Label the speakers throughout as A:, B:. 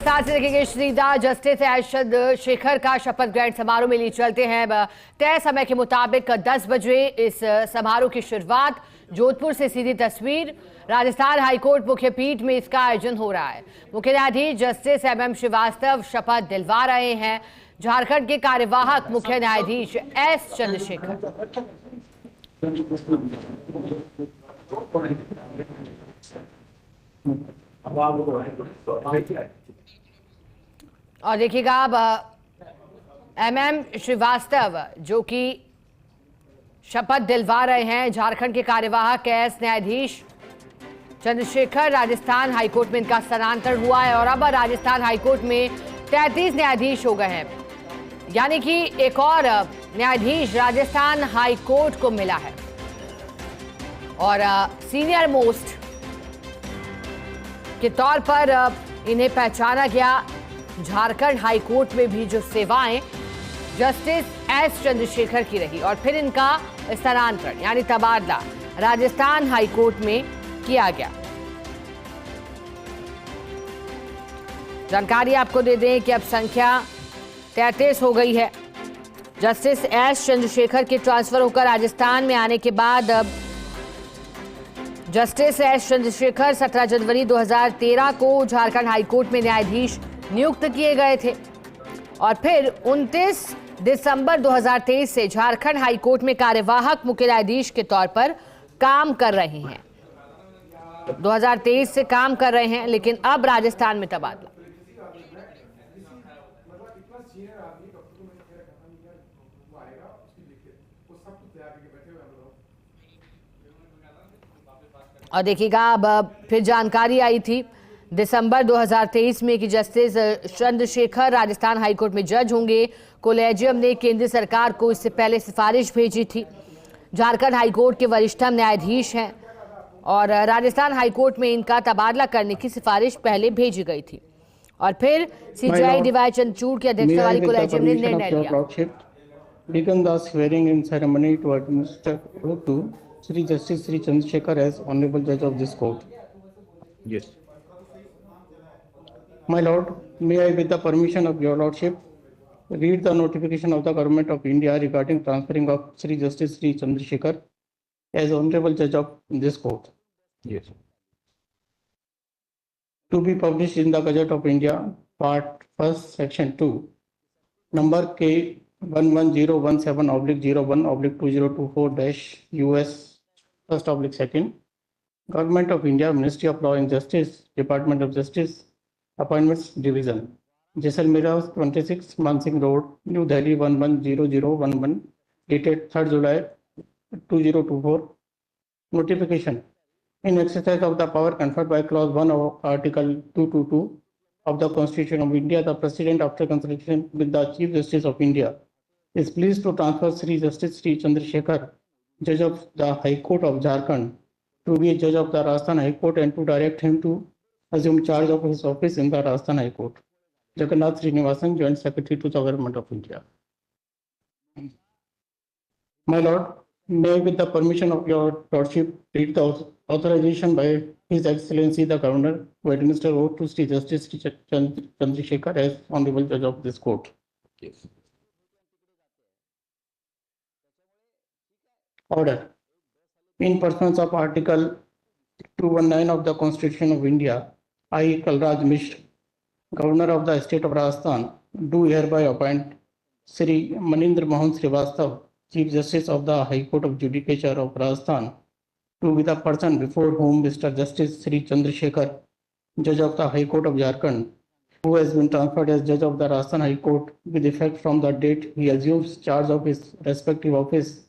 A: साथ से देखेंगे श्रीदा जस्टिस एस चंद्रशेखर का शपथ ग्रहण समारोह में लिए चलते हैं। तय समय के मुताबिक 10 बजे इस समारोह की शुरुआत। जोधपुर से सीधी तस्वीर। राजस्थान हाईकोर्ट मुख्य पीठ में इसका आयोजन हो रहा है। मुख्य न्यायाधीश जस्टिस MM श्रीवास्तव शपथ दिलवा रहे हैं झारखंड के कार्यवाहक मुख्य न्यायाधीश एस चंद्रशेखर। और देखिएगा अब MM श्रीवास्तव जो कि शपथ दिलवा रहे हैं झारखंड के कार्यवाहक एस न्यायाधीश चंद्रशेखर। राजस्थान हाईकोर्ट में इनका स्थानांतरण हुआ है और अब राजस्थान हाईकोर्ट में 33 न्यायाधीश हो गए हैं, यानी कि एक और न्यायाधीश राजस्थान हाईकोर्ट को मिला है। और सीनियर मोस्ट के तौर पर इन्हें पहचाना गया। झारखंड हाईकोर्ट में भी जो सेवाएं जस्टिस एस चंद्रशेखर की रही और फिर इनका स्थानांतरण यानी तबादला राजस्थान हाईकोर्ट में किया गया। जानकारी आपको दे दें कि अब संख्या 33 हो गई है। जस्टिस एस चंद्रशेखर के ट्रांसफर होकर राजस्थान में आने के बाद अब जस्टिस एस चंद्रशेखर 17 जनवरी 2013 को झारखंड हाईकोर्ट में न्यायाधीश नियुक्त किए गए थे और फिर 29 दिसंबर 2023 से झारखंड हाईकोर्ट में कार्यवाहक मुख्य न्यायाधीश के तौर पर काम कर रहे हैं। 2023 से काम कर रहे हैं, लेकिन अब राजस्थान में तबादला। और देखिएगा अब फिर जानकारी आई थी दिसंबर 2023 में कि जस्टिस चंद्रशेखर राजस्थान हाईकोर्ट में जज होंगे। कोलेजियम ने केंद्र सरकार को इससे पहले सिफारिश भेजी थी। झारखंड हाईकोर्ट के वरिष्ठतम न्यायाधीश हैं और राजस्थान हाईकोर्ट में इनका तबादला करने की सिफारिश पहले भेजी गई थी और फिर CJI DY चंद्रचूड़ की अध्यक्षता वाली कोलेजियम ने निर्णय लिया।
B: Sri Justice Sri Chandrasekhar as Honorable Judge of this court.
C: Yes.
B: My Lord, may I, with the permission of your Lordship, read the notification of the Government of India regarding transferring of Sri Justice Sri Chandrasekhar as Honorable Judge of this court.
C: Yes.
B: To be published in the Gazette of India, Part 1st, Section 2, number K 11017/01/2024-US First oblique second, Government of India, Ministry of Law and Justice, Department of Justice, Appointments Division, Jaisalmer House, 26 Mansingh Road, New Delhi 110011, dated 3rd July 2024. Notification. In exercise of the power conferred by Clause 1 of Article 222 of the Constitution of India, the President, after consultation with the Chief Justice of India, is pleased to transfer Sri Justice Sri Chandrasekhar, Judge of the High Court of Jharkhand, to be a Judge of the Rajasthan High Court and to direct him to assume charge of his office in the Rajasthan High Court. Jagannath Srinivasan, Joint Secretary to the Government of India. My Lord, may I, with the permission of your Lordship, read the authorization by His Excellency the Governor to administer oath to Sri Justice Sri Chandrasekhar as Honorable Judge of this court.
C: Yes.
B: Order. In pursuance of Article 219 of the Constitution of India, I, Kalraj Mishra, Governor of the State of Rajasthan, do hereby appoint Sri Manindra Mohan Srivastav, Chief Justice of the High Court of Judicature of Rajasthan, to be the person before whom Mr. Justice Sri Chandrasekhar, Judge of the High Court of Jharkhand, who has been transferred as Judge of the Rajasthan High Court with effect from the date he assumes charge of his respective office,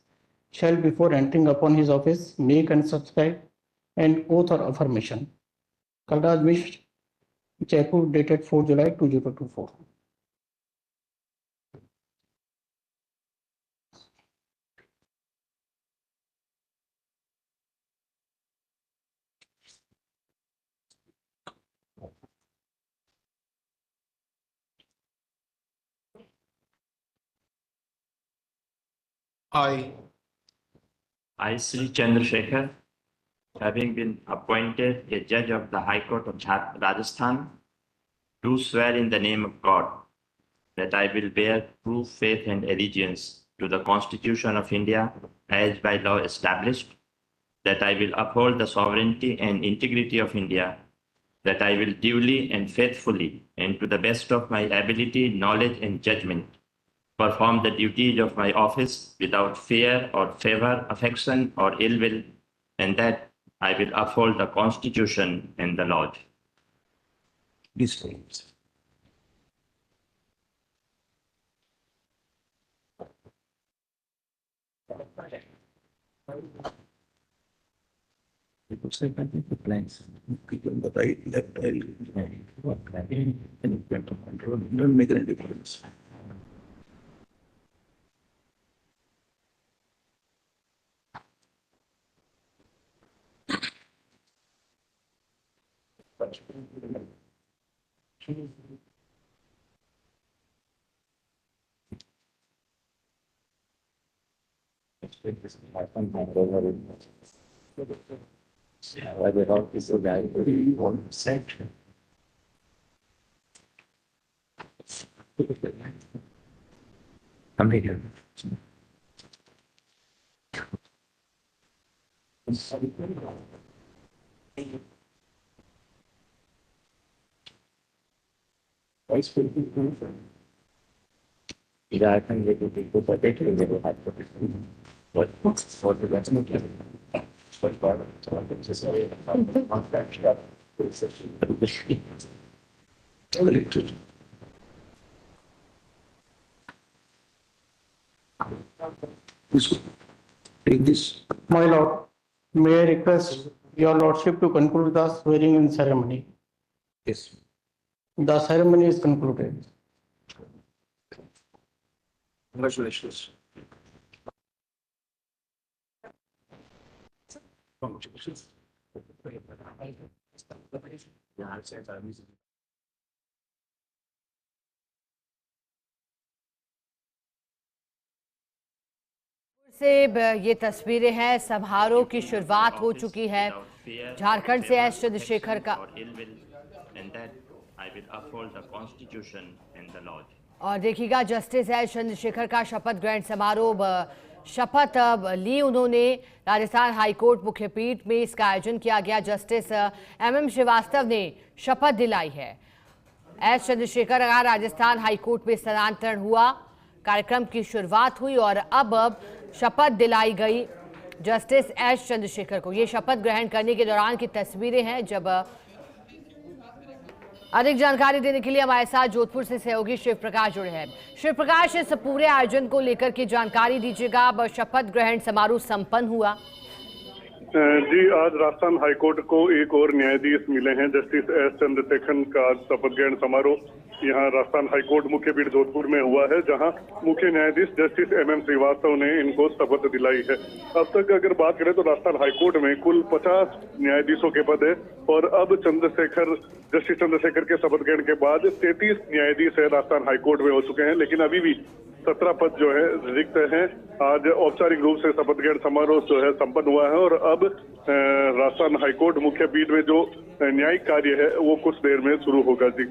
B: shall before entering upon his office make and subscribe an oath or affirmation. Kalraj Mishra, Jaipur, dated 4 July 2024.
D: I, Sri Chandrasekhar, having been appointed a judge of the High Court of Rajasthan, do swear in the name of God that I will bear true faith and allegiance to the Constitution of India as by law established, that I will uphold the sovereignty and integrity of India, that I will duly and faithfully and to the best of my ability, knowledge, and judgment perform the duties of my office without fear or favor, affection, or ill will, and that I will uphold the Constitution and the laws.
C: Please take. People say I think the plans. People on the right, left, and don't make any difference. I'm here. Yeah, I can get it people, but they can get it. What for the rest of the what part of the just contract stuff. Take this.
B: My lord, may I request your lordship to conclude the swearing-in ceremony.
C: Yes.
B: The ceremony is concluded.
C: Congratulations. Congratulations.
A: से ये तस्वीरें हैं। समारोह की शुरुआत हो चुकी है। झारखंड से एस चंद्रशेखर का और देखिएगा जस्टिस एस चंद्रशेखर का शपथ ग्रहण समारोह। शपथ ली उन्होंने। राजस्थान हाईकोर्ट मुख्य पीठ में इसका आयोजन किया गया। जस्टिस MM श्रीवास्तव ने शपथ दिलाई है। एस चंद्रशेखर का राजस्थान हाईकोर्ट में स्थानांतरण हुआ। कार्यक्रम की शुरुआत हुई और अब शपथ दिलाई गई जस्टिस एस चंद्रशेखर को। ये शपथ ग्रहण करने के दौरान की तस्वीरें हैं। जब अधिक जानकारी देने के लिए हमारे साथ जोधपुर से सहयोगी शिव प्रकाश जुड़े हैं। शिव प्रकाश, इस पूरे आयोजन को लेकर की जानकारी दीजिएगा। अब शपथ ग्रहण समारोह संपन्न हुआ।
E: जी, आज राजस्थान हाईकोर्ट को एक और न्यायाधीश मिले हैं। जस्टिस एस चंद्रशेखर का शपथ ग्रहण समारोह यहाँ राजस्थान हाईकोर्ट मुख्य पीठ जोधपुर में हुआ है, जहां मुख्य न्यायाधीश जस्टिस MM श्रीवास्तव ने इनको शपथ दिलाई है। अब तक अगर बात करें तो राजस्थान हाईकोर्ट में कुल 50 न्यायाधीशों के पद है और अब जस्टिस चंद्रशेखर के शपथ ग्रहण के बाद 33 न्यायाधीश है राजस्थान हाईकोर्ट में हो चुके हैं, लेकिन अभी भी 17 पद जो है रिक्त हैं। आज औपचारिक रूप से शपथ ग्रहण समारोह जो है संपन्न हुआ है और अब राजस्थान हाईकोर्ट मुख्य पीठ में जो न्यायिक कार्य है वो कुछ देर में शुरू होगा। जी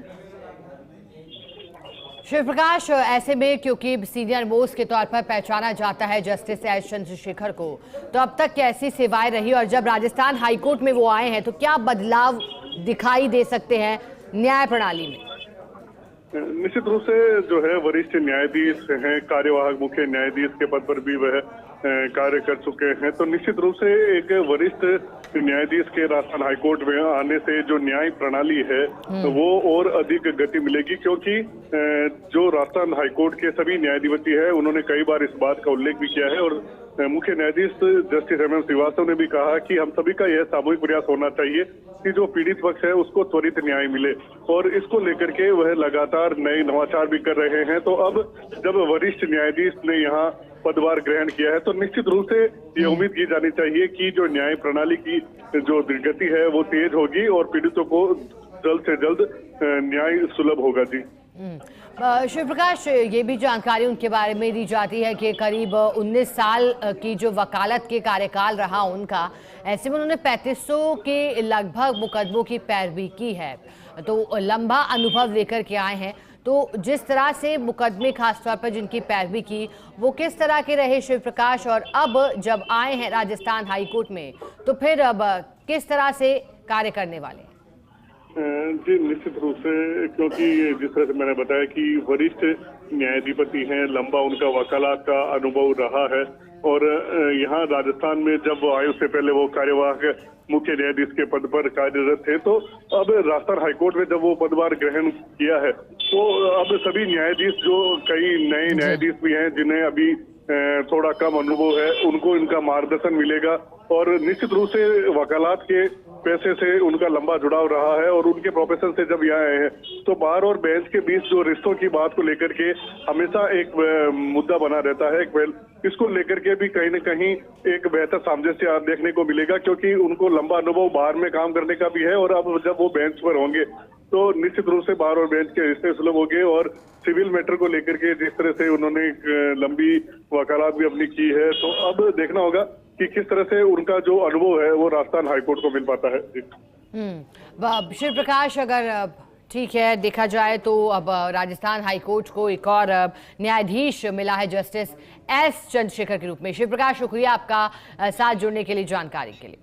A: शिव प्रकाश, ऐसे में क्योंकि सीनियर मोस्ट के तौर पर पहचाना जाता है जस्टिस एस चंद्रशेखर को, तो अब तक कैसी सेवाएं रही और जब राजस्थान हाईकोर्ट में वो आए हैं तो क्या बदलाव दिखाई दे सकते हैं न्याय प्रणाली में?
E: निश्चित रूप से जो है वरिष्ठ न्यायाधीश हैं, कार्यवाहक मुख्य न्यायाधीश के पद पर भी वह कार्य कर चुके हैं, तो निश्चित रूप से एक वरिष्ठ न्यायाधीश के राजस्थान हाईकोर्ट में आने से जो न्याय प्रणाली है वो और अधिक गति मिलेगी, क्योंकि जो राजस्थान हाईकोर्ट के सभी न्यायाधिपति है उन्होंने कई बार इस बात का उल्लेख भी किया है और मुख्य न्यायाधीश जस्टिस MM श्रीवास्तव ने भी कहा कि हम सभी का यह सामूहिक प्रयास होना चाहिए कि जो पीड़ित पक्ष है उसको त्वरित न्याय मिले और इसको लेकर के वह लगातार नए नवाचार भी कर रहे हैं। तो अब जब वरिष्ठ न्यायाधीश ने यहाँ पदभार ग्रहण किया है तो निश्चित रूप से ये उम्मीद की जानी चाहिए कि जो न्याय प्रणाली की जो गति है वो तेज होगी और पीड़ितों को जल्द से जल्द न्याय सुलभ होगा। जी
A: शिव प्रकाश, ये भी जानकारी उनके बारे में दी जाती है कि करीब 19 साल की जो वकालत के कार्यकाल रहा उनका, ऐसे में उन्होंने 3500 के लगभग मुकदमों की पैरवी की है, तो लंबा अनुभव लेकर के आए हैं। तो जिस तरह से मुकदमे खासतौर पर जिनकी पैरवी की, वो किस तरह के रहे शिव प्रकाश, और अब जब आए हैं राजस्थान हाईकोर्ट में तो फिर अब किस तरह से कार्य करने वाले हैं?
E: जी, निश्चित रूप से, क्योंकि जिस तरह से मैंने बताया कि वरिष्ठ न्यायाधिपति हैं, लंबा उनका वकालत का अनुभव रहा है, और यहाँ राजस्थान में जब वो आए उससे पहले वो कार्यवाहक मुख्य न्यायाधीश के पद पर कार्यरत थे। तो अब राजस्थान हाईकोर्ट में जब वो पदभार ग्रहण किया है तो अब सभी न्यायाधीश, जो कई नए न्यायाधीश भी हैं जिन्हें अभी थोड़ा कम अनुभव है, उनको इनका मार्गदर्शन मिलेगा, और निश्चित रूप से वकालत के पैसे से उनका लंबा जुड़ाव रहा है, और उनके प्रोफेशन से जब यहाँ आए हैं तो बार और बेंच के बीच जो रिश्तों की बात को लेकर के हमेशा एक मुद्दा बना रहता है। इसको लेकर के भी कहीं न कहीं एक बेहतर सामंजस्य देखने को मिलेगा, क्योंकि उनको लंबा अनुभव बाहर में काम करने का भी है, और अब जब वो बेंच पर होंगे तो निश्चित रूप से बार और बेंच के रिश्ते सुलभ होंगे, और सिविल मैटर को लेकर के जिस तरह से उन्होंने लंबी वकालत भी अपनी की है, तो अब देखना होगा कि किस तरह से उनका जो अनुभव है वो राजस्थान हाईकोर्ट को मिल पाता है।
A: शिव प्रकाश, अगर ठीक है देखा जाए तो अब राजस्थान हाईकोर्ट को एक और न्यायाधीश मिला है जस्टिस एस चंद्रशेखर के रूप में। शिव प्रकाश, शुक्रिया आपका साथ जुड़ने के लिए, जानकारी के लिए।